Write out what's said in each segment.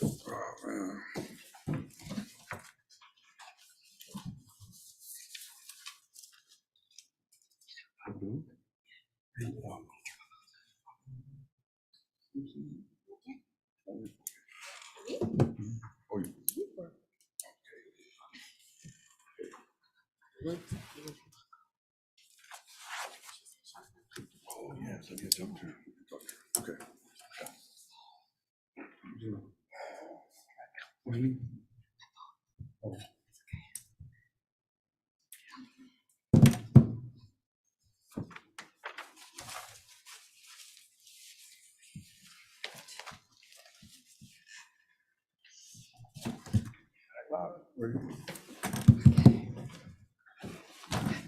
Oh, yes, I get up there. Okay. What do you mean? Oh.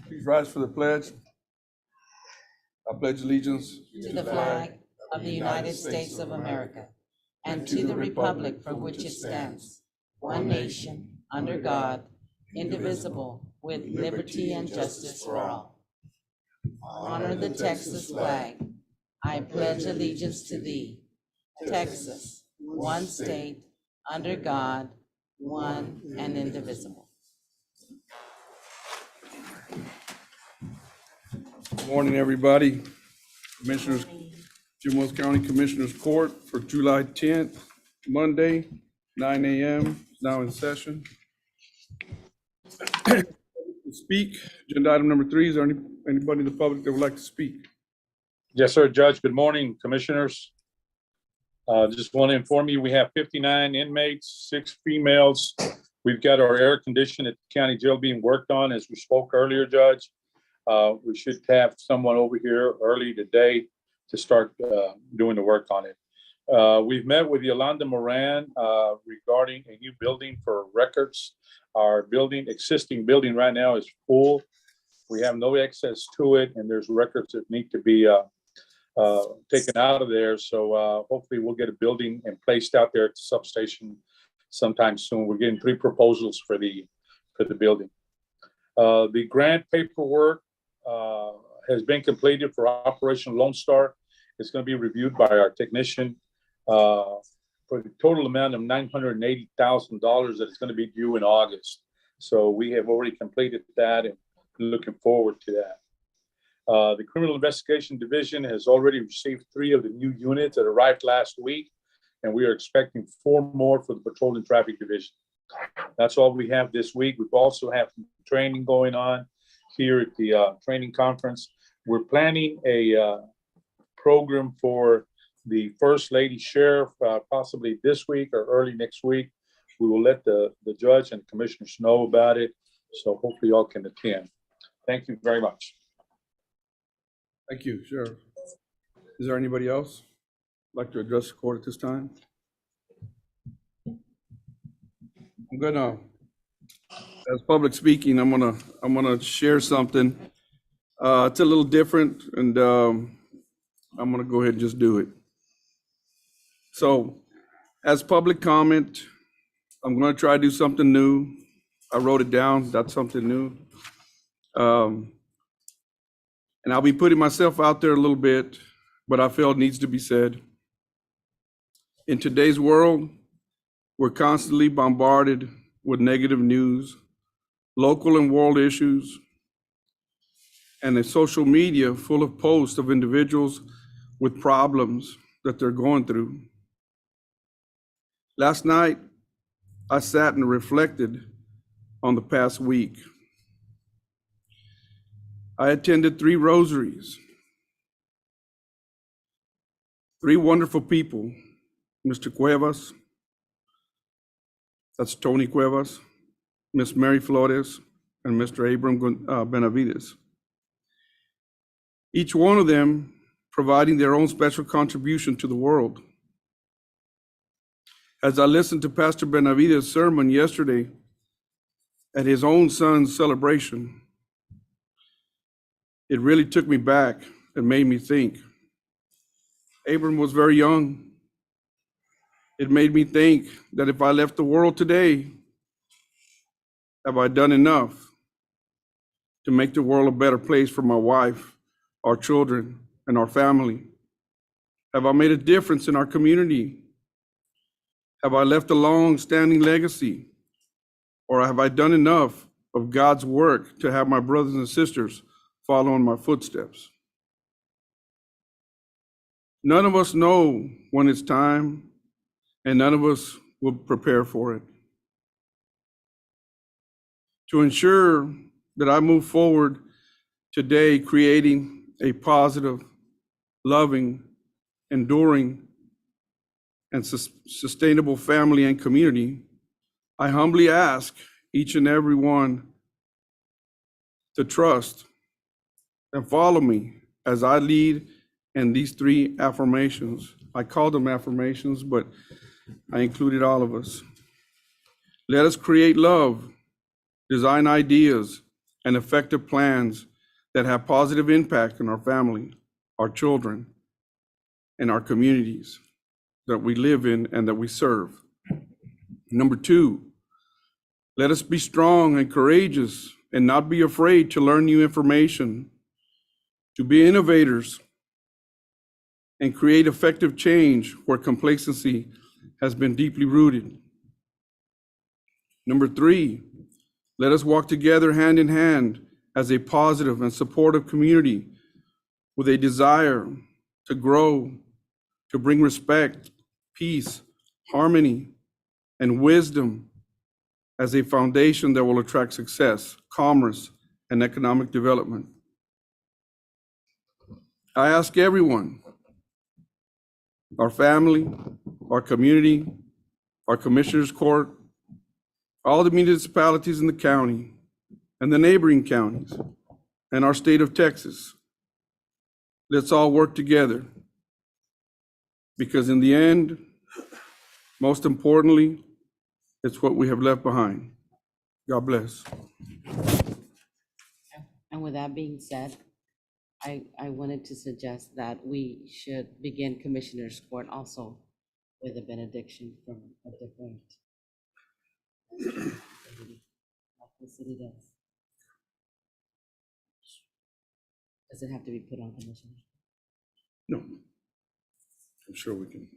Please rise for the pledge. I pledge allegiance to the flag of the United States of America and to the republic for which it stands, one nation, under God, indivisible, with liberty and justice for all. Honor the Texas flag. I pledge allegiance to thee, Texas, one state, under God, one and indivisible. Good morning, everybody. Commissioners, JWC County Commissioners Court for July 10th, Monday, 9 a.m. now in session. Speak, agenda item number 3. Is there anybody in the public that would like to speak? Yes, sir, Judge. Good morning, Commissioners. Just want to inform you, we have 59 inmates, 6 females. We've got our air condition at the county jail being worked on, as we spoke earlier, Judge. We should have someone over here early today to start doing the work on it. We've met with Yolanda Moran regarding a new building for records. Our existing building right now is full. We have no access to it, and there's records that need to be taken out of there. So hopefully we'll get a building and placed out there at the substation sometime soon. We're getting 3 proposals for the building. The grant paperwork has been completed for Operation Lone Star. It's going to be reviewed by our technician for the total amount of $980,000 that is going to be due in August. So we have already completed that and looking forward to that. The Criminal Investigation Division has already received 3 of the new units that arrived last week, and we are expecting 4 more for the Patrol and Traffic Division. That's all we have this week. We've also have training going on here at the training conference. We're planning a program for the First Lady Sheriff possibly this week or early next week. We will let the judge and commissioners know about it, so hopefully y'all can attend. Thank you very much. Thank you, Sheriff. Is there anybody else like to address the court at this time? I'm gonna, as public speaking, I'm gonna share something. It's a little different, and I'm gonna go ahead and just do it. So, as public comment, I'm gonna try to do something new. I wrote it down. That's something new. And I'll be putting myself out there a little bit, but I feel it needs to be said. In today's world, we're constantly bombarded with negative news, local and world issues, and a social media full of posts of individuals with problems that they're going through. Last night, I sat and reflected on the past week. I attended 3 rosaries. 3 wonderful people, Mr. Cuevas, that's Tony Cuevas, Miss Mary Flores, and Mr. Abram Benavides. Each one of them providing their own special contribution to the world. As I listened to Pastor Benavides' sermon yesterday at his own son's celebration, it really took me back and made me think. Abram was very young. It made me think that if I left the world today, have I done enough to make the world a better place for my wife, our children, and our family? Have I made a difference in our community? Have I left a long-standing legacy? Or have I done enough of God's work to have my brothers and sisters follow in my footsteps? None of us know when it's time, and none of us will prepare for it. To ensure that I move forward today, creating a positive, loving, enduring, and sustainable family and community, I humbly ask each and every one to trust and follow me as I lead in these 3 affirmations. I call them affirmations, but I included all of us. Let us create love, design ideas, and effective plans that have positive impact on our family, our children, and our communities that we live in and that we serve. Number 2, let us be strong and courageous and not be afraid to learn new information, to be innovators, and create effective change where complacency has been deeply rooted. Number 3, let us walk together hand in hand as a positive and supportive community with a desire to grow, to bring respect, peace, harmony, and wisdom as a foundation that will attract success, commerce, and economic development. I ask everyone, our family, our community, our commissioners court, all the municipalities in the county and the neighboring counties and our state of Texas, let's all work together. Because in the end, most importantly, it's what we have left behind. God bless. And with that being said, I wanted to suggest that we should begin Commissioner's Court also with a benediction from a different like the city does. Does it have to be put on Commissioner? No, I'm sure we can.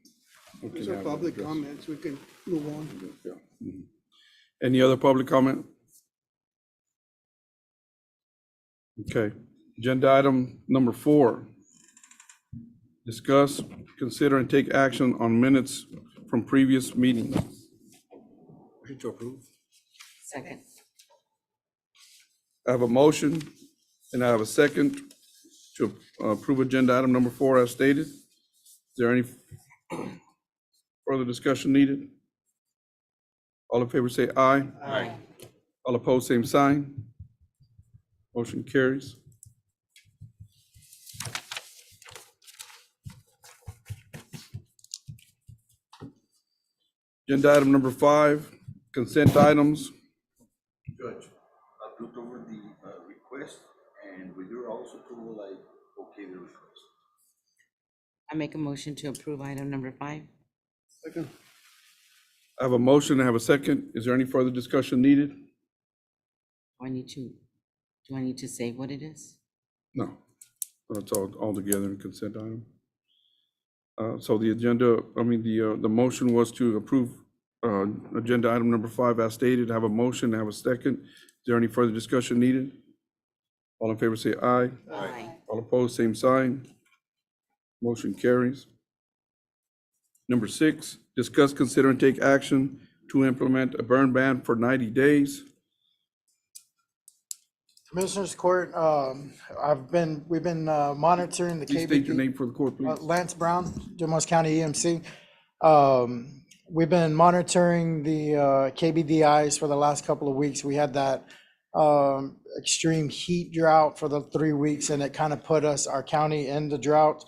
These are public comments, we can move on. Yeah. Mhm. Any other public comment? Okay, agenda item number 4. Discuss, consider, and take action on minutes from previous meetings. Motion to approve. Second. I have a motion and I have a second to approve agenda item number 4 as stated. Is there any further discussion needed? All in favor say aye. Aye. All opposed, same sign. Motion carries. Agenda item number 5, consent items. Judge, I looked over the request, and with your also approval, like, okay, the request. I make a motion to approve item number 5. Second. I have a motion, I have a second. Is there any further discussion needed? Do I need to say what it is? No, it's all together in consent item. So the agenda, the motion was to approve agenda item number 5 as stated. I have a motion, I have a second. Is there any further discussion needed? All in favor say aye. Aye. All opposed, same sign. Motion carries. Number 6, discuss, consider, and take action to implement a burn ban for 90 days. Commissioners Court, we've been monitoring the Please state your KBD. name for the court, please. Lance Brown, Dumas County EMC. We've been monitoring the KBDIs for the last couple of weeks. We had that extreme heat drought for the 3 weeks, and it kind of put our county in the drought.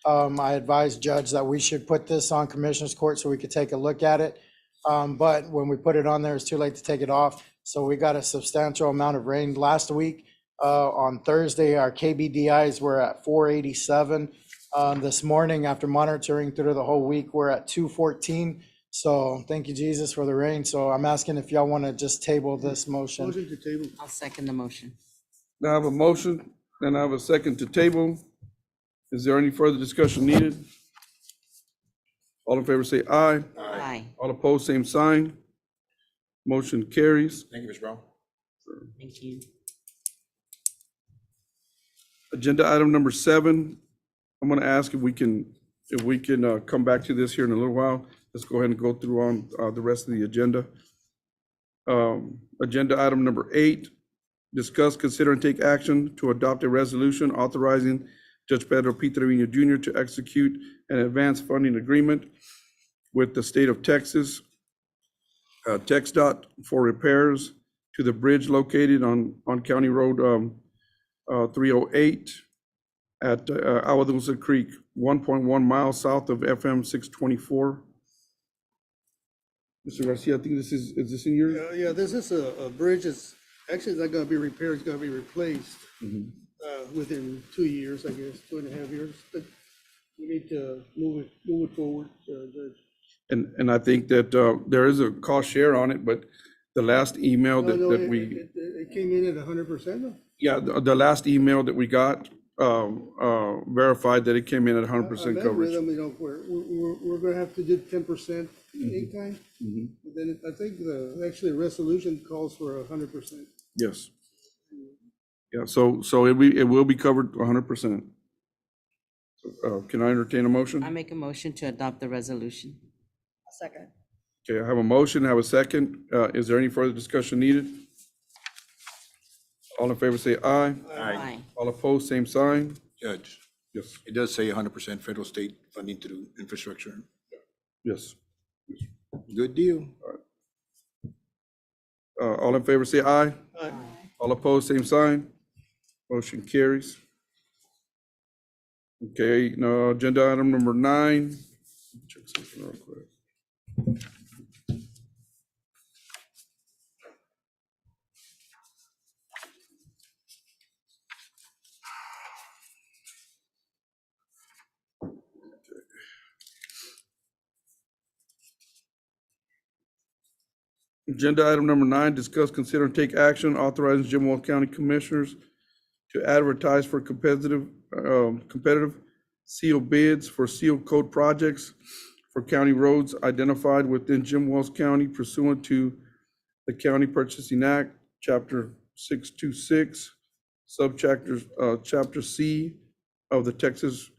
I advised Judge that we should put this on Commissioners Court so we could take a look at it. But when we put it on there, it's too late to take it off. So we got a substantial amount of rain last week. On Thursday, our KBDIs were at 487. This morning, after monitoring through the whole week, we're at 214. So thank you, Jesus, for the rain. So I'm asking if y'all want to just table this motion. Motion to table. I'll second the motion. Now I have a motion and I have a second to table. Is there any further discussion needed? All in favor say aye. Aye. All opposed, same sign. Motion carries. Thank you, Ms. Brown. Thank you. Agenda item number 7, I'm going to ask if we can come back to this here in a little while. Let's go ahead and go through on the rest of the agenda. Agenda item number 8, discuss, consider, and take action to adopt a resolution authorizing Judge Pedro P. Trevino Jr. to execute an advance funding agreement with the state of Texas, TxDOT, for repairs to the bridge located on County Road 308 at Awadousa Creek, 1.1 miles south of FM 624. Mr. Garcia, I think is this in your? Yeah, this is a bridge that's, actually it's not gonna be repaired, it's gonna be replaced within 2 years, I guess, 2.5 years. But we need to move it forward, Judge. And I think that there is a cost share on it, but the last email No, no, that we, it came in at 100%. yeah, the last email that we got verified that it came in at 100% I met with coverage. them, you know, we're gonna have to do 10% in kind. Mhm. But then I think actually the resolution calls for 100%. Yes. Yeah, so it will be covered 100%. Can I entertain a motion? I make a motion to adopt the resolution. Second. Okay, I have a motion, I have a second. Is there any further discussion needed? All in favor say aye. Aye. All opposed, same sign. Judge, Yes, it does say 100% federal state funding through infrastructure. yes. Good deal. All in favor say aye. Aye. All opposed, same sign. Motion carries. Okay, now agenda item number 9. Check something real quick. Agenda item number 9, discuss, consider, and take action authorizing Jim Wells County Commissioners to advertise for competitive seal bids for seal coat projects for county roads identified within Jim Wells County pursuant to the County Purchasing Act, Chapter 626, Chapter C of the Texas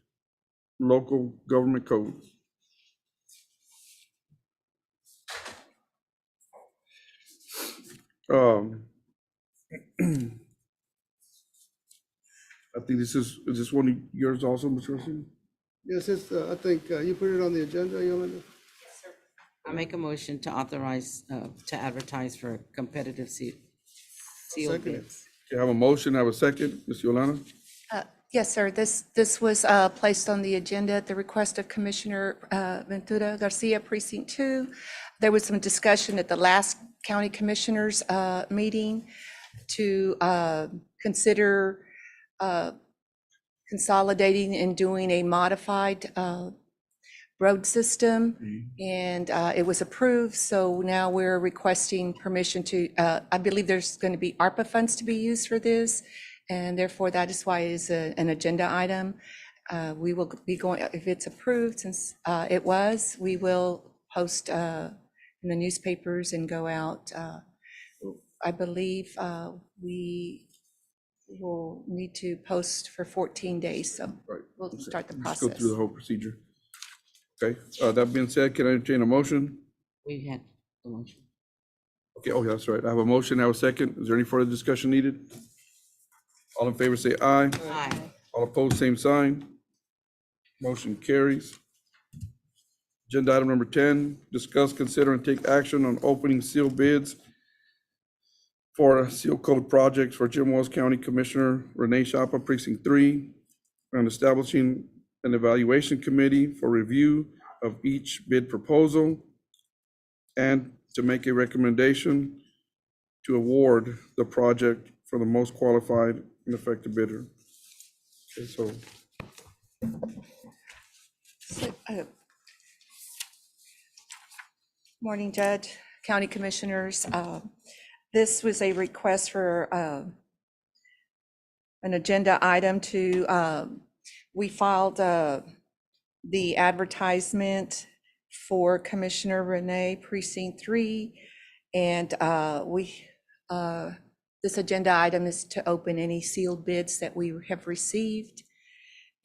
Local Government Code. I think is this one of yours also, Mr. Garcia? Yes, it's, I think you put it on the agenda, Yolanda. I make a motion to authorize, to advertise for competitive seal Second it. bids. Okay, I have a motion, I have a second. Ms. Yolanda? Yes, sir. This was placed on the agenda at the request of Commissioner Ventura Garcia, Precinct 2. There was some discussion at the last county commissioners meeting to consider consolidating and doing a modified road system, and it was approved. So now we're requesting permission to, I believe there's going to be ARPA funds to be used for this, and therefore that is why it's an agenda item. We will be going, if it's approved, since it was, we will post in the newspapers and go out. I believe we will need to post for 14 days, so Right. we'll start the Let's go process. through the whole procedure. Okay, that being said, can I entertain a motion? We had the motion. Okay, oh, yeah, that's right. I have a motion, I have a second. Is there any further discussion needed? All in favor say aye. Aye. All opposed, same sign. Motion carries. Agenda item number 10, discuss, consider, and take action on opening seal bids for a seal coat projects for Jim Wells County Commissioner Renee Chapa, Precinct 3, and establishing an evaluation committee for review of each bid proposal and to make a recommendation to award the project for the most qualified and effective bidder. Okay, so Morning, Judge, County Commissioners. This was a request for an agenda item to, we filed the advertisement for Commissioner Renee, Precinct 3. And this agenda item is to open any sealed bids that we have received.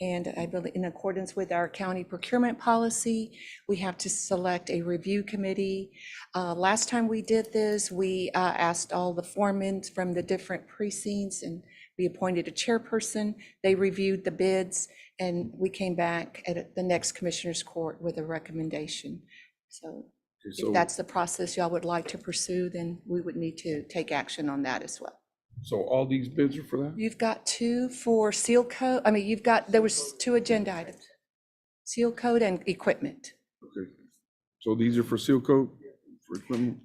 And I believe in accordance with our county procurement policy, we have to select a review committee. Last time we did this, we asked all the foremen from the different precincts, and we appointed a chairperson. They reviewed the bids, and we came back at the next Commissioners Court with a recommendation. So if that's the process y'all would like to pursue, then we would need to take action on that as well. So all these bids are for that? You've got two for seal coat. I mean, there was two agenda items. Seal coat and equipment. Okay. So these are for seal coat, for equipment?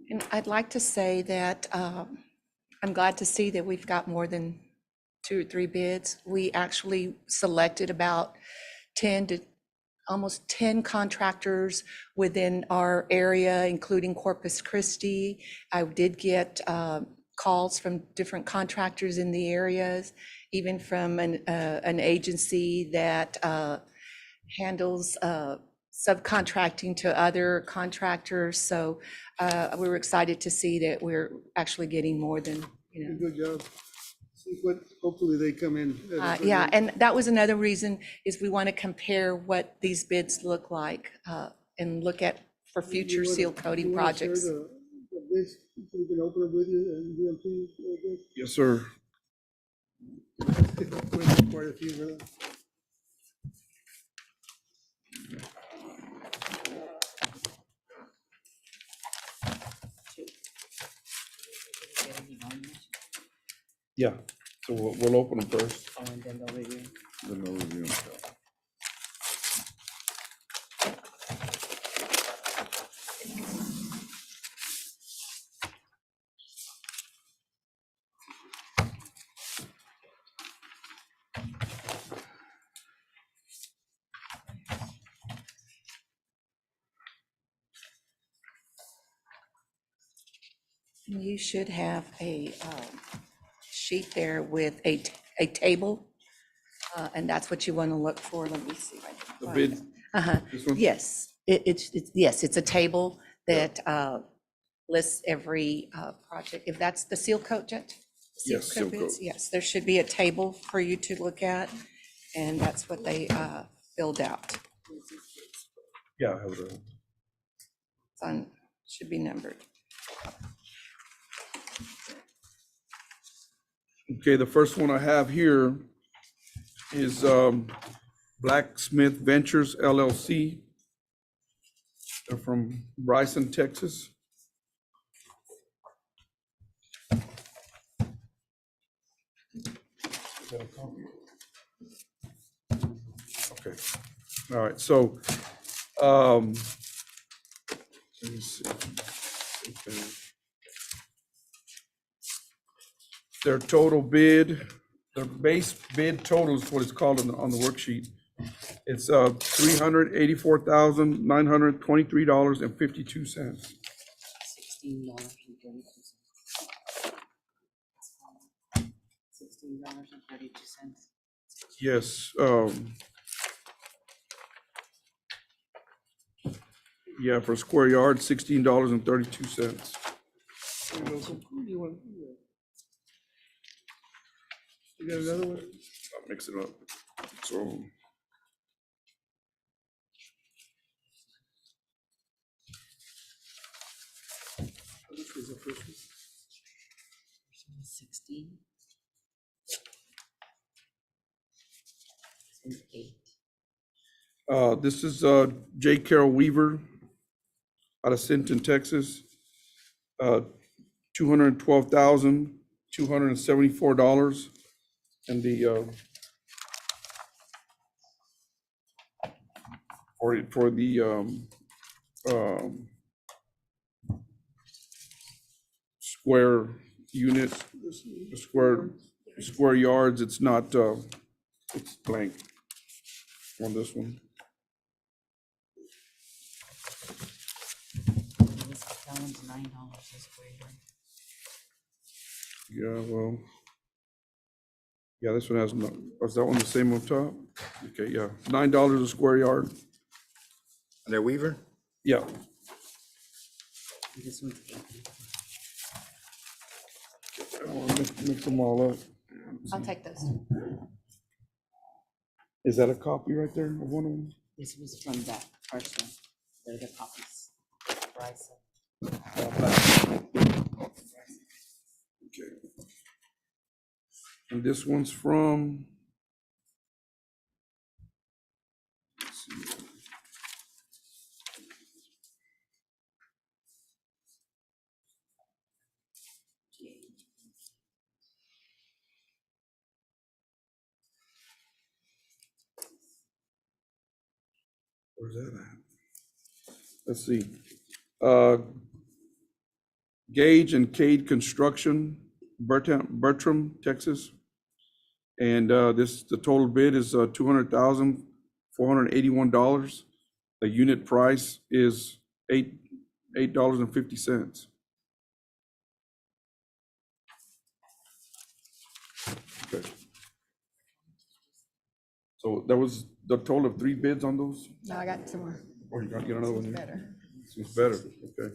And I'd like to say that I'm glad to see that we've got more than 2 or 3 bids. We actually selected about 10 to almost 10 contractors within our area, including Corpus Christi. I did get calls from different contractors in the areas, even from an agency that handles subcontracting to other contractors. So we were excited to see that we're actually getting more than, you know. Good job. See what, hopefully they come in. Yeah, and that was another reason is we want to compare what these bids look like and look at for future seal coating projects. This, we can open it with you and GMP. Yes, sir. Quite a few, really. Yeah, so we'll open them first. Oh, and then they'll review. Then they'll review them. You should have a sheet there with a table, and that's what you want to look for. Let me see. The bid, this one? Yes, it's a table that lists every project. If that's the seal coat, Judge? Yes, seal bids? coat. Yes, there should be a table for you to look at, and that's what they filled out. Yeah, I have it. It's on, should be numbered. Okay, the first one I have here is Blacksmith Ventures LLC. They're from Bryson, Texas. Okay, all right, so let me see. Okay. Their total bid, their base bid total is what it's called on the worksheet. It's $384,923.52. $16.32. Yes, yeah, for a square yard, $16.32. You got another one? I'll mix it up. So. Which was the first one? 16. And 8. This is J. Carroll Weaver out of Sinton, Texas. $212,274. And the for the square unit, the square yards, it's not it's blank on this one. That one's $9 a square yard. Yeah, well, yeah, this one has no, was that one the same on top? Okay, yeah, $9 a square yard. Under Weaver? Yeah. This one's I don't want to mix them all up. I'll take those. Is that a copy right there of one of them? This was from that first one. They're the copies. Bryson. Okay. And this one's from. Let's see. Where's that at? Let's see. Gage and Cade Construction, Bertram, Texas. And the total bid is $200,481. The unit price is $8.50. Okay. So that was the total of 3 bids on those? No, I got some more. Or you got another one? here? Better. Seems better, okay.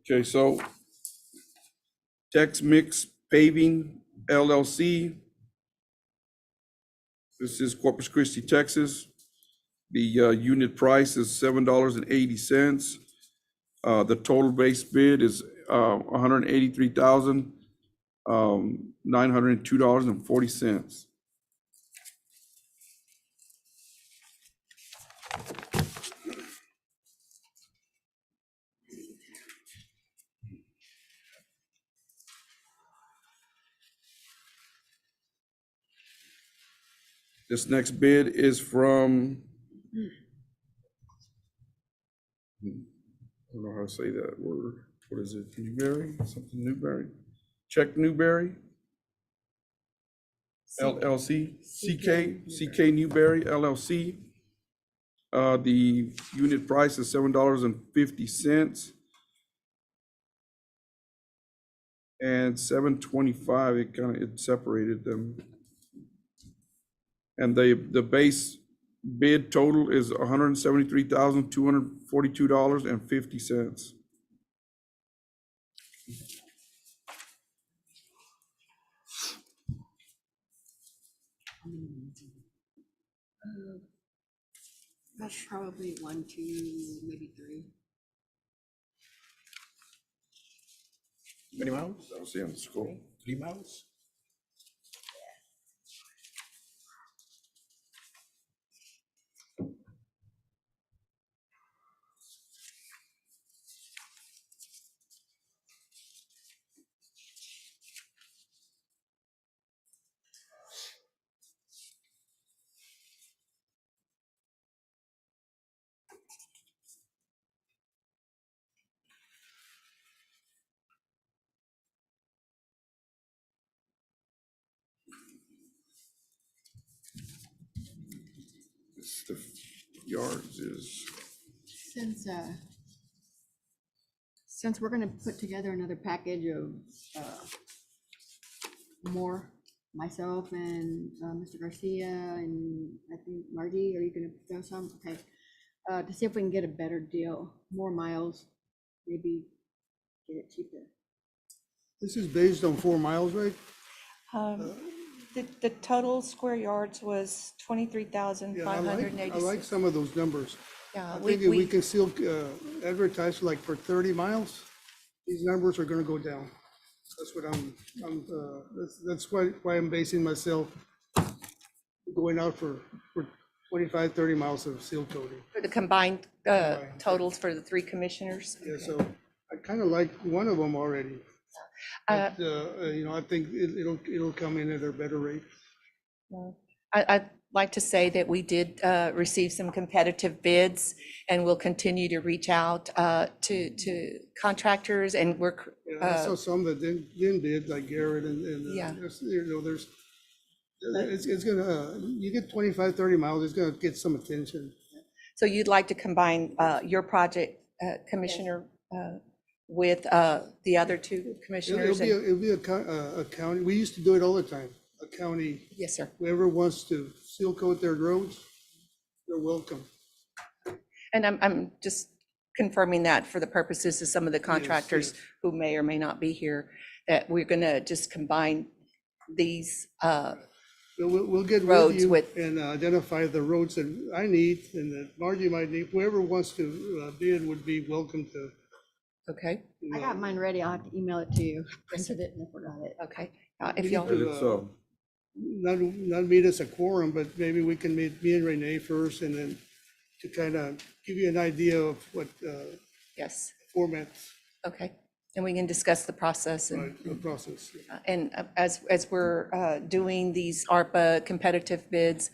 Okay, so Tex Mix Paving LLC. This is Corpus Christi, Texas. The unit price is $7.80. The total base bid is $183,902.40. This next bid is from, I don't know how to say that word. What is it? Newberry? Something Newberry? Check Newberry? LLC? CK Newberry LLC. The unit price is $7.50. And $7.25, it separated them. And the base bid total is $173,242.50. That's probably 1, 2, maybe 3. Many miles? I was seeing the scroll. 3 miles? It's the yards is, Since we're gonna put together another package of more, myself and Mr. Garcia and I think Margie, are you gonna throw some? Okay. To see if we can get a better deal, more miles, maybe get it cheaper. This is based on 4 miles, right? The total square yards was Yeah, I like 23,586. some of those numbers. Yeah, I think if we can still advertise like for 30 miles, these numbers are gonna go down. That's what that's why I'm basing myself going out for 25, 30 miles of seal coating. for the combined totals for the 3 commissioners. Yeah, so I kind of like one of them already. But, I think it'll come in at a better rate. I'd like to say that we did receive some competitive bids, and we'll continue to reach out to contractors and work. Yeah, I saw some that didn't bid, like Garrett and Yeah. it's gonna, you get 25, 30 miles, it's gonna get some attention. So you'd like to combine your project, Commissioner, with the other 2 commissioners? It'll be a county, we used to do it all the time, a county, Yes, sir. whoever wants to seal coat their roads, they're welcome. And I'm just confirming that for the purposes of some of the contractors yes. who may or may not be here, that we're gonna just combine these, We'll get with Roads you with- and identify the roads that I need and that Margie might need. Whoever wants to bid would be welcome to. okay, you I got know, mine ready. I'll have to email it to you. Printed it and I forgot it. okay. If We y'all, need But to, it's, not meet as a quorum, but maybe we can meet me and Renee first and then to kind of give you an idea of what yes, formats, okay. And we can discuss the process and. right, the process. And as we're doing these ARPA competitive bids,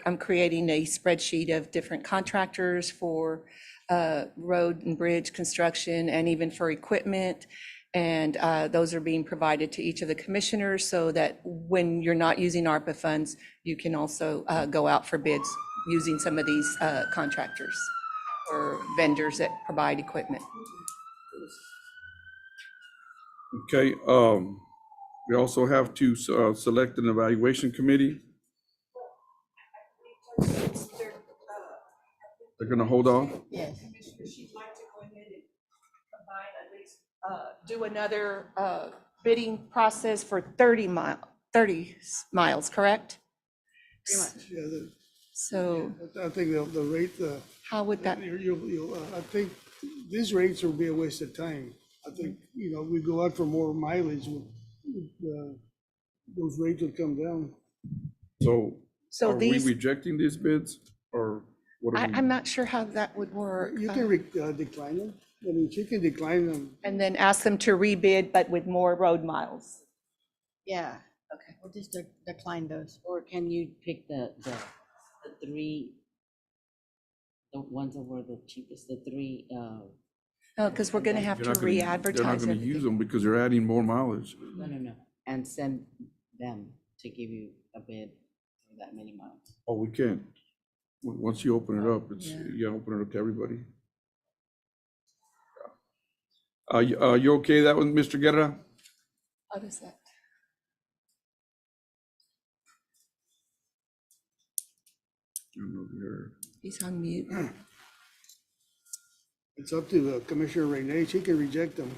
I'm creating a spreadsheet of different contractors for road and bridge construction and even for equipment. And those are being provided to each of the commissioners so that when you're not using ARPA funds, you can also go out for bids using some of these contractors or vendors that provide equipment. okay, we also have to select an evaluation committee. They're gonna hold off? Yes. She'd like to go ahead and combine at least, do another bidding process for 30 miles, correct? Pretty much. Yeah, So I think the rate, how would that, I think these rates will be a waste of time. I think, we go out for more mileage, those rates would come down. So so are we these, rejecting these bids or what are we? I'm not sure how that would work. You can decline them. I mean, she can decline them. And then ask them to rebid, but with more road miles. Yeah, Okay. we'll just decline those. Or can you pick the three, the ones that were the cheapest, the three, No, because we're going to have You're to not gonna- re-advertise They're not gonna use everything. them because you're adding more mileage. no, and send them to give you a bid for that many miles? Oh, we can't. Once you open it up, Yeah. you gotta open it up to everybody. You okay that one, Mr. Guerra? How does that? I don't know if you heard. He's on mute. It's up to Commissioner Renee. She can reject them.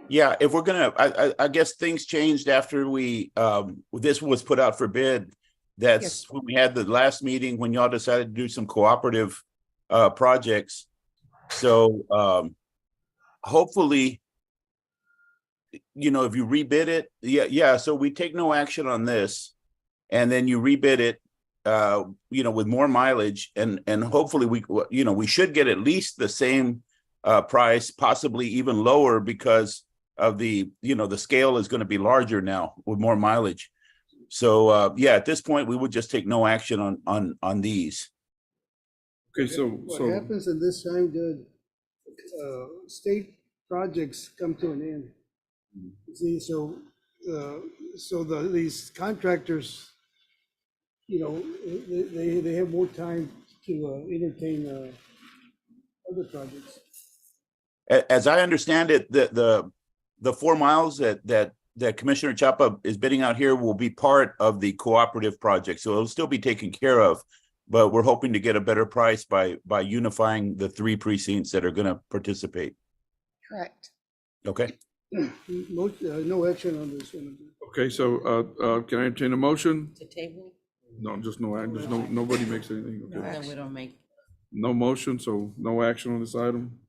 Yeah, if we're gonna, I guess things changed after this was put out for bid. That's when we had the last meeting, when y'all decided to do some cooperative projects. So hopefully, if you rebid it, yeah, so we take no action on this. And then you rebid it, with more mileage and hopefully we should get at least the same price, possibly even lower because of the scale is going to be larger now with more mileage. So yeah, at this point, we would just take no action on these. Okay, so, What happens in this time, state projects come to an end. See, these contractors, they have more time to entertain other projects. As I understand it, the 4 miles that Commissioner Chapa is bidding out here will be part of the cooperative project. So it'll still be taken care of, but we're hoping to get a better price by unifying the 3 precincts that are going to participate. Correct. Okay. No action on this one. okay, so can I entertain a motion? To table? No, just no, nobody makes anything, okay? Then we don't make, No motion, so no action on this item.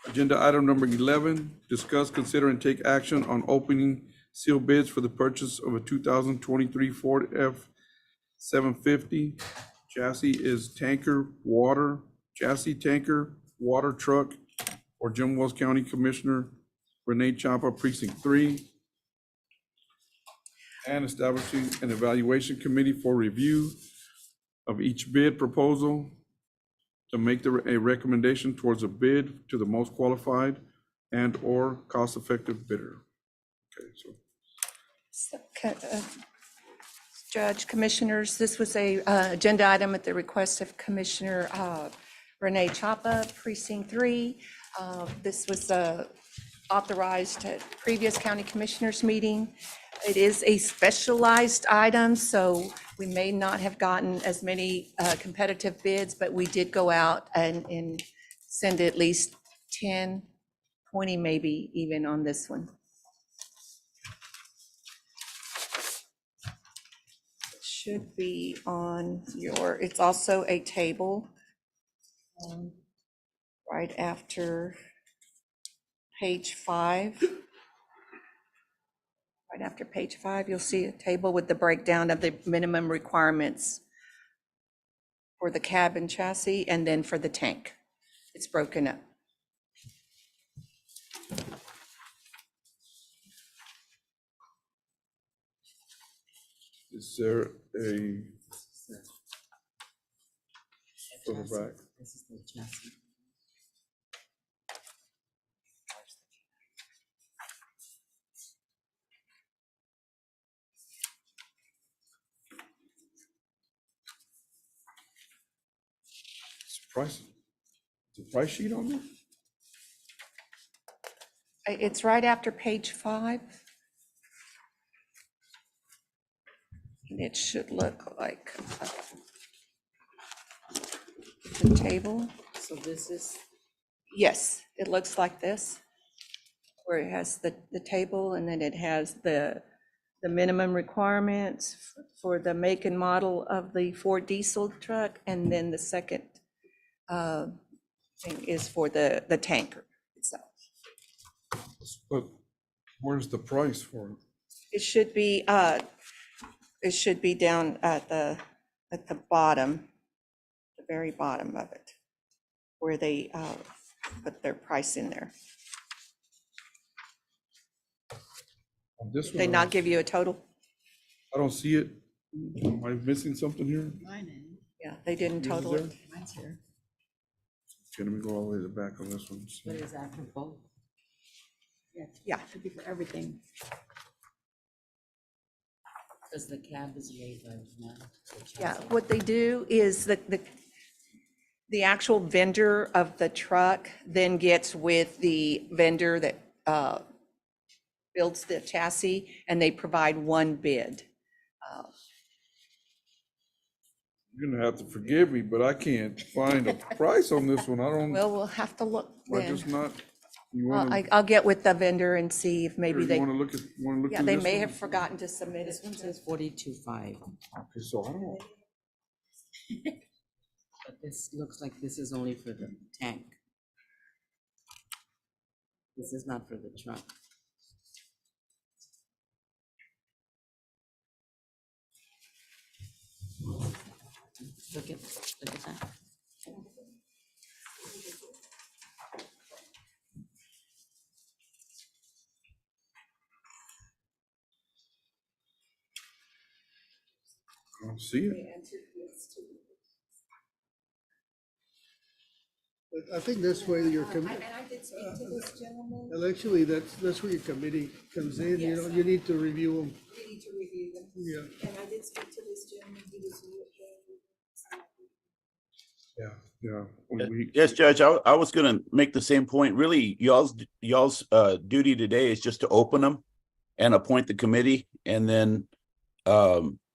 Agenda item number 11, discuss, consider, and take action on opening sealed bids for the purchase of a 2023 Ford F-750. Chassis tanker, water truck for Jim Wells County Commissioner Renee Chapa, Precinct 3. And establishing an evaluation committee for review of each bid proposal to make a recommendation towards a bid to the most qualified and/or cost-effective bidder. Okay, so Judge, Commissioners, this was a agenda item at the request of Commissioner Renee Chapa, Precinct 3. This was authorized at previous county commissioners meeting. It is a specialized item, so we may not have gotten as many competitive bids, but we did go out and send at least 10, 20 maybe even on this one. It should be on your, it's also a table right after page 5. Right after page 5, you'll see a table with the breakdown of the minimum requirements for the cab and chassis, and then for the tank. It's broken up. Is there a, further back? This is the chassis. Price, the price sheet on there? It's right after page 5. And it should look like the table. So this is, Yes, it looks like this, where it has the table, and then it has the minimum requirements for the make and model of the Ford diesel truck, and then the second thing is for the tanker itself. But where's the price for it? It should be down at the bottom, the very bottom of it, where they put their price in there. On this Did one, they I not don't give see- you a total? I don't see it. Am I missing something here? Mine is, Yeah, they didn't Yours is total there? it. mine's here. Okay, let me go all the way to the back on this one. what is that for both? Yeah. Should be for everything. Because the cab is laid right now. the Yeah, chassis. what they do is the actual vendor of the truck then gets with the vendor that builds the chassis, and they provide one bid. You're gonna have to forgive me, but I can't find a price on this one. I don't, Well, we'll have to look I then. just not, you Well, wanna, I'll get with the vendor and see if here, ame you they, wanna look at, yeah, through they this may one? have forgotten to submit This it. one says 42.5, Okay, so I don't, but this looks like this is only for the tank. This is not for the truck. Look at that. I don't see it. But I think that's where your, And I did speak to this gentleman. well, actually, that's where your committee comes in, you know, you need to review them, We need to review them. yeah. And I did speak to this gentleman. He was. Yeah. Yes, Judge, I was gonna make the same point. Really, y'all's duty today is just to open them and appoint the committee, and then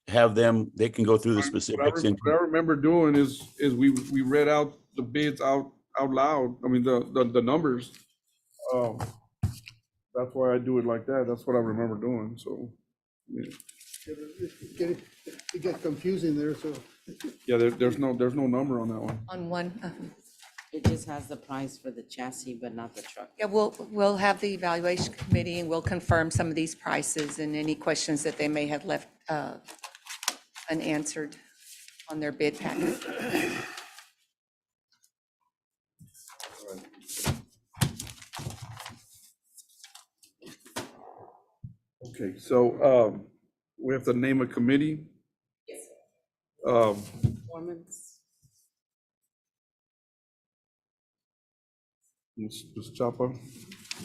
have them, they can go through the specifics. What I remember doing is we read out the bids out loud. I mean, the numbers. That's why I do it like that. That's what I remember doing, so. Yeah. It got confusing there, so. Yeah, there's no number on that one. On one, It just has the price for the chassis, but not the truck. yeah, we'll have the evaluation committee, and we'll confirm some of these prices and any questions that they may have left unanswered on their bid packet. Okay, so we have to name a committee. Performance, Ms. Chapa,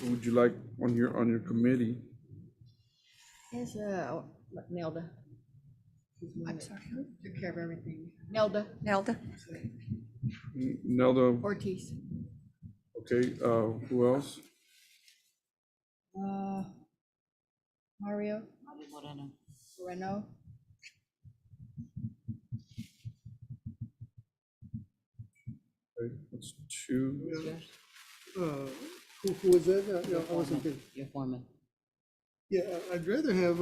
who would you like on your committee? Here's, Nelda. I'm sorry, who? Took care of everything. Nelda. Nelda? Nelda, Ortiz. okay, who else? Mario Mario Moreno. Moreno. Okay, that's two. Who was that? No, I wasn't there. Your foreman. Yeah, I'd rather have,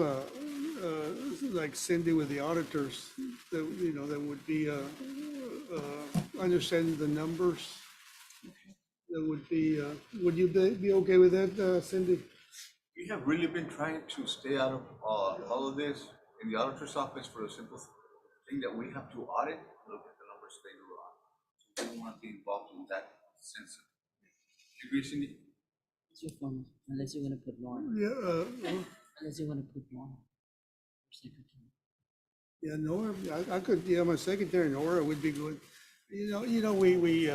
like Cindy with the auditors, that, you know, that would be, understanding the numbers. That would be, would you be okay with that, Cindy? We have really been trying to stay out of all of this in the auditor's office for the simple thing that we have to audit, look at the numbers later on. So we don't want to be involved in that sense. You agree, Cindy? It's your foreman, unless you want to put more, Yeah, unless you want to put more. Secretary. yeah, Nora, I could, yeah, my secretary, Nora, would be good. You know, we,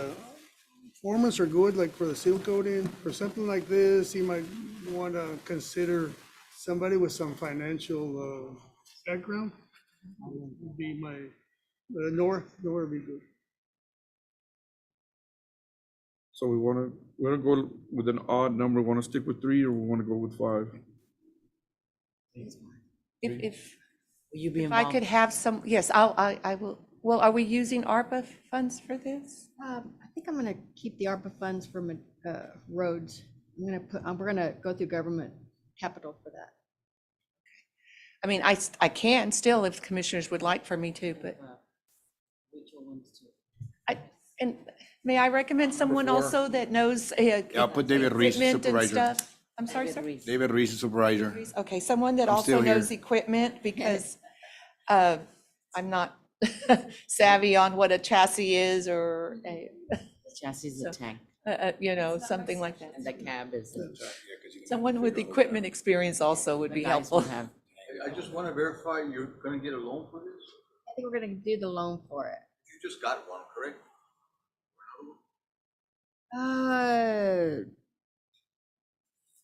formats are good, like for the seal coating, for something like this, you might want to consider somebody with some financial, background. Would be my, Nora would be good. So we're gonna go with an odd number, wanna stick with three, or we wanna go with five? If Will you be if I involved? could have some, yes, I will. Well, are we using ARPA funds for this? I think I'm gonna keep the ARPA funds for roads. We're gonna go through government capital for that. I mean, I can still if commissioners would like for me to, but Which ones to? and may I recommend someone four. also that knows I'll put David Reese, equipment and supervisor. stuff? I'm sorry, sir? David Reese, supervisor. Okay, someone that I'm also still here. knows equipment because I'm not savvy on what a chassis is or, The chassis is a tank, you know, something like that. and the cab is. Someone with equipment experience also would be The guys helpful. will have- I just want to verify you're going to get a loan for this? I think we're gonna do the loan for it. You just got one, correct?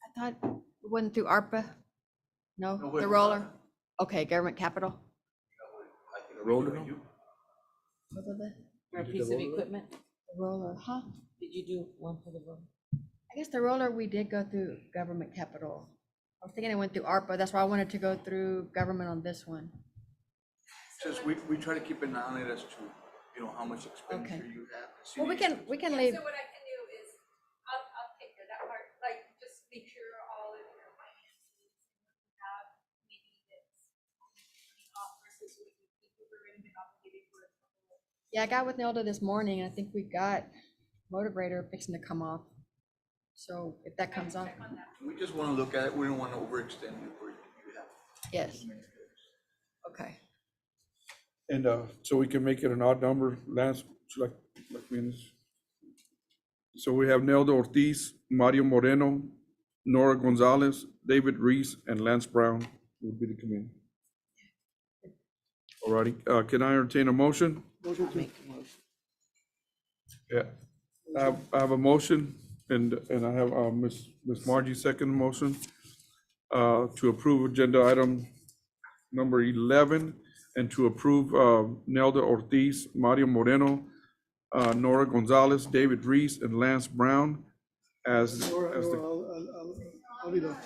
I thought it went through ARPA? No, No, wait, the roller? Okay, government capital. I think roller. You? What was it? For a piece of equipment, The roller, huh? did you do one for the road? I guess the roller, we did go through government capital. I was thinking it went through ARPA. That's why I wanted to go through government on this one. Just, we try to keep an eye on it as to, you know, how much expenditure you have. Well, we can leave. So what I can do is, I'll take care of that part, like, just make sure all of your finances have maybe that's off versus what you think we were gonna be obligated for. Yeah, I got with Nelda this morning, and I think we got motor grader fixing to come off. So if that comes off, We just want to look at it. We don't want to overextend you for you have. yes. Okay. And, so we can make it an odd number, Lance, like means. So we have Nelda Ortiz, Mario Moreno, Nora Gonzalez, David Reese, and Lance Brown would be the committee. All righty, can I entertain a motion? Motion to- Make a motion. Yeah, I have a motion, and I have, Ms. Margie second motion, to approve agenda item number 11, and to approve, Nelda Ortiz, Mario Moreno, Nora Gonzalez, David Reese, and Lance Brown as Nora, the, I'll be done.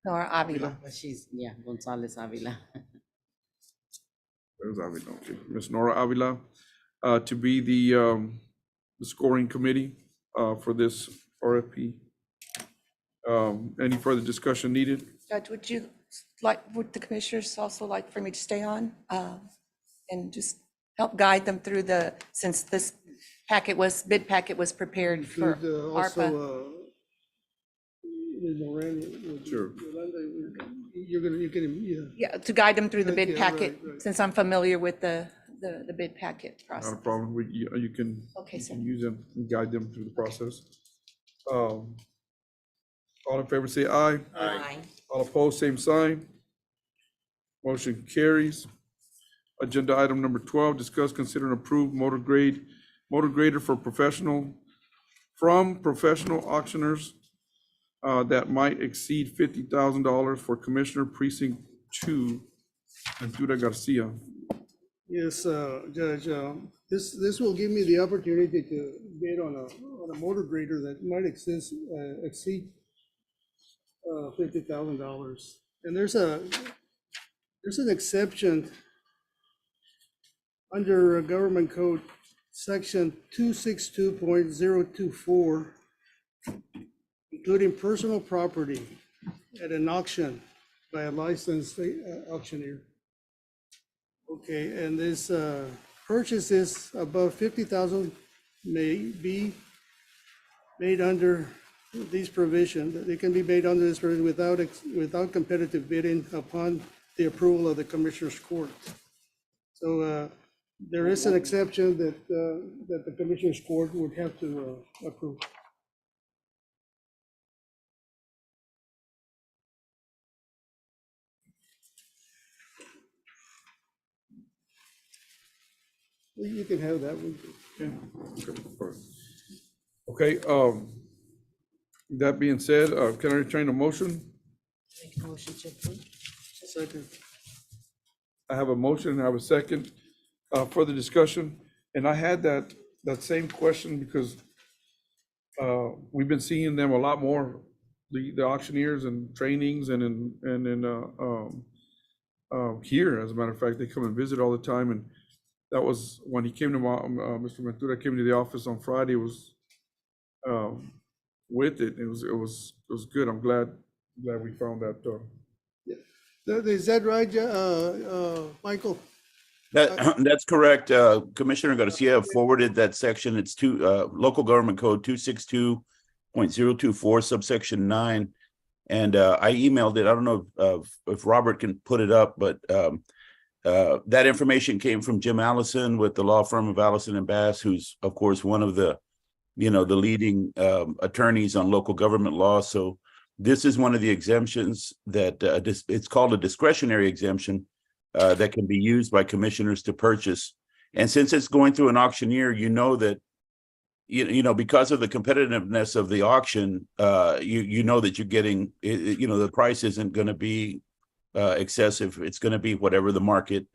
Nora Avila. But she's, yeah, Gonzalez Avila. where's Avila? Okay, Ms. Nora Avila, to be the scoring committee, for this RFP. Any further discussion needed? Judge, would the commissioners also like for me to stay on and just help guide them through since this bid packet was prepared for Include, ARPA? also, Ms. Moran, with Sure. Yolanda, you can, yeah. Yeah, to guide them through the bid Yeah, right, packet, right. since I'm familiar with the bid packet Not a process. problem. You can, Okay, you sir. can use them and guide them through the process. All in favor, say aye. Aye. All opposed, same sign. Motion carries. Agenda item number 12, discuss, consider, and approve motor grader for from professional auctioneers that might exceed $50,000 for Commissioner Precinct 2, Ventura Garcia. Yes, Judge, this will give me the opportunity to bid on a motor grader that might exceed $50,000. And there's an exception under Government Code, Section 262.024, including personal property at an auction by a licensed auctioneer. Okay, and this purchases above 50,000 may be made under these provisions. They can be made under this provision without competitive bidding upon the approval of the Commissioner's Court. So there is an exception that the Commissioner's Court would have to approve. You can have that one. Okay, that being said, can I entertain a motion? Make a motion to approve. Second. I have a motion and I have a second. Further discussion, and I had that same question because we've been seeing them a lot more, the auctioneers and trainings and in here, as a matter of fact, they come and visit all the time, and that was when he came to Mr. Ventura came to the office on Friday, was with it. It was good. I'm glad we found that. Is that right, Michael? That's correct. Commissioner Garcia forwarded that section. It's local government code 262.024 subsection 9. And I emailed it. I don't know if Robert can put it up, but that information came from Jim Allison with the law firm of Allison and Bass, who's of course one of the leading attorneys on local government law. So this is one of the exemptions that it's called a discretionary exemption that can be used by commissioners to purchase. And since it's going through an auctioneer, that because of the competitiveness of the auction, that you're getting, the price isn't going to be excessive. It's going to be whatever the market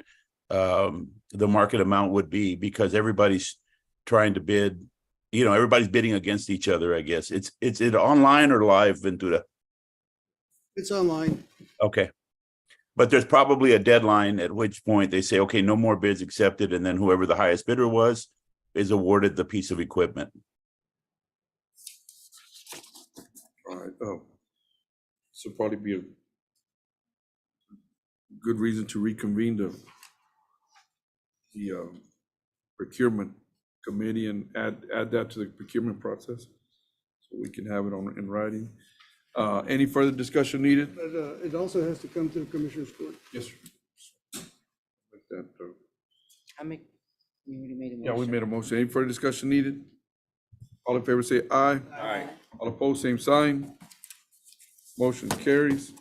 amount would be, because everybody's trying to bid. Everybody's bidding against each other, I guess. It's it online or live, Ventura? It's online. Okay. But there's probably a deadline at which point they say, okay, no more bids accepted. And then whoever the highest bidder was is awarded the piece of equipment. All right. So probably be a good reason to reconvene the procurement committee and add that to the procurement process, so we can have it in writing. Any further discussion needed? But it also has to come to the Commissioner's Court. Yes, sir. Like that, We already made a motion. yeah, we made a motion. Any further discussion needed? All in favor say aye. Aye. All opposed, same sign. Motion carries.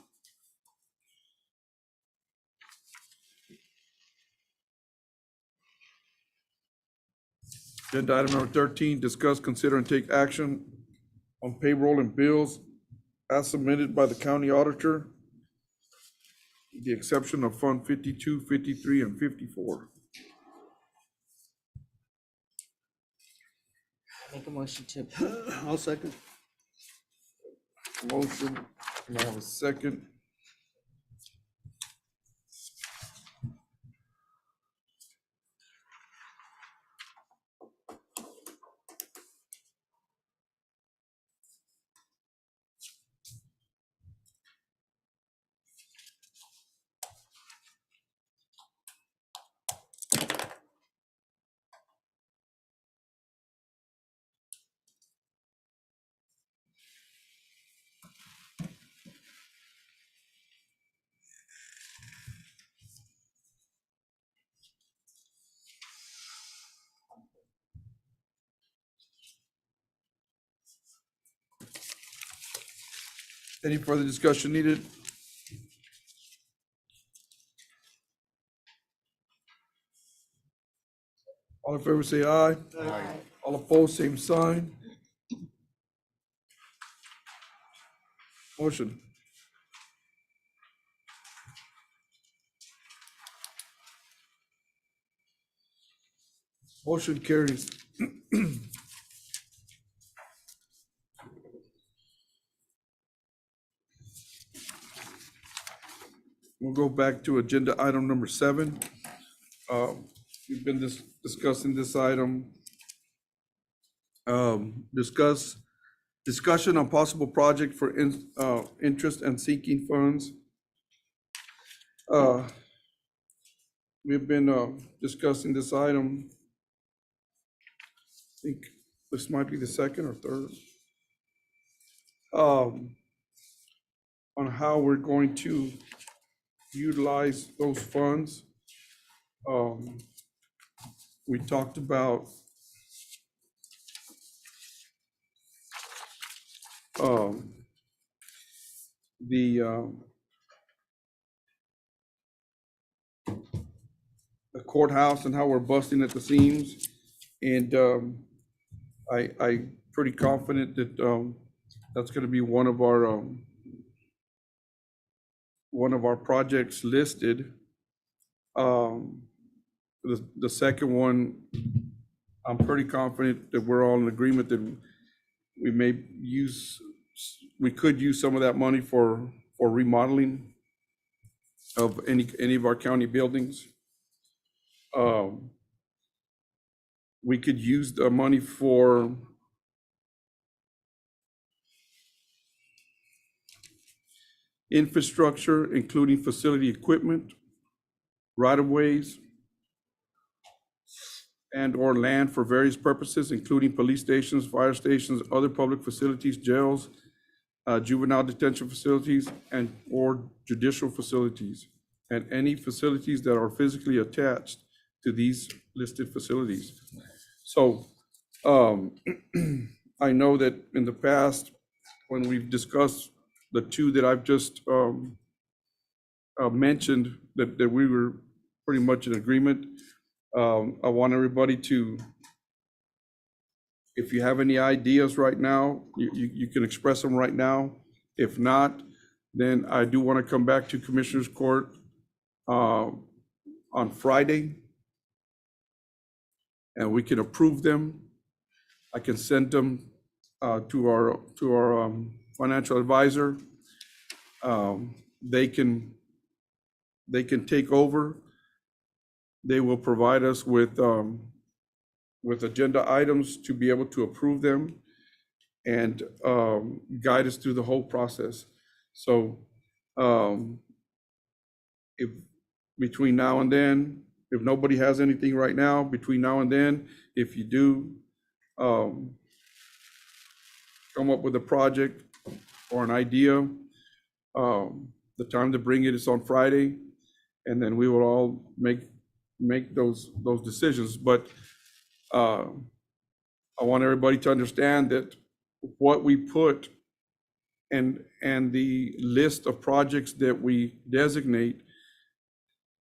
Agenda item number 13, discuss, consider, and take action on payroll and bills as submitted by the county auditor, with the exception of Fund 52, 53, and 54. Make a motion to approve. I'll second. Motion, and I have a second. Any further discussion needed? All in favor say aye. Aye. All opposed, same sign. Motion. Motion carries. We'll go back to agenda item number 7. We've been discussing this item. Discussion on possible project for interest and sinking funds. We've been discussing this item. I think this might be the second or third. On how we're going to utilize those funds. We talked about the courthouse and how we're busting at the seams. And I pretty confident that that's going to be one of our projects listed. The second one, I'm pretty confident that we're all in agreement that we could use some of that money for remodeling of any of our county buildings. We could use the money for infrastructure, including facility equipment, right-of-ways, and/or land for various purposes, including police stations, fire stations, other public facilities, jails, juvenile detention facilities, and/or judicial facilities, and any facilities that are physically attached to these listed facilities. So I know that in the past, when we've discussed the two that I've just mentioned, that we were pretty much in agreement. I want everybody to, if you have any ideas right now, you can express them right now. If not, then I do want to come back to Commissioners Court on Friday, and we can approve them. I can send them to our financial advisor. They can take over. They will provide us with agenda items to be able to approve them and guide us through the whole process. So if between now and then, if nobody has anything right now, between now and then, if you do come up with a project or an idea, the time to bring it is on Friday, and then we will all make those decisions. But I want everybody to understand that what we put and the list of projects that we designate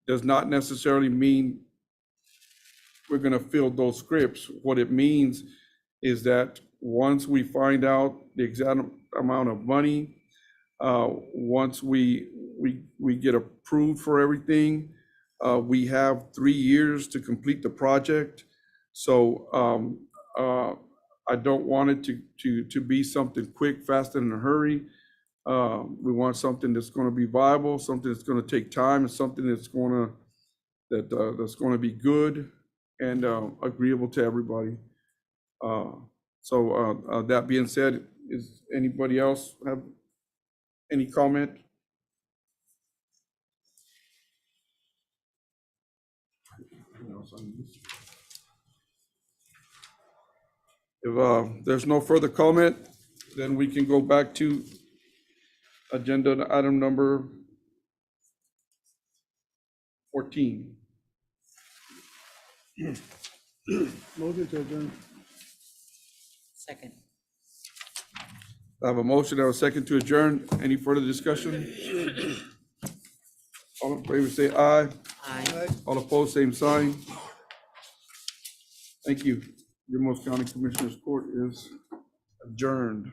does not necessarily mean we're going to fill those scripts. What it means is that once we find out the exact amount of money, once we get approved for everything, we have 3 years to complete the project. So I don't want it to be something quick, fast, and in a hurry. We want something that's going to be viable, something that's going to take time, and something that's going to be good and agreeable to everybody. So that being said, is anybody else have any comment? If there's no further comment, then we can go back to agenda item number 14. Motion to adjourn. Second. I have a motion, I have a second to adjourn. Any further discussion? All in favor say aye. Aye. All opposed, same sign. Thank you. Your County Commissioners Court is adjourned.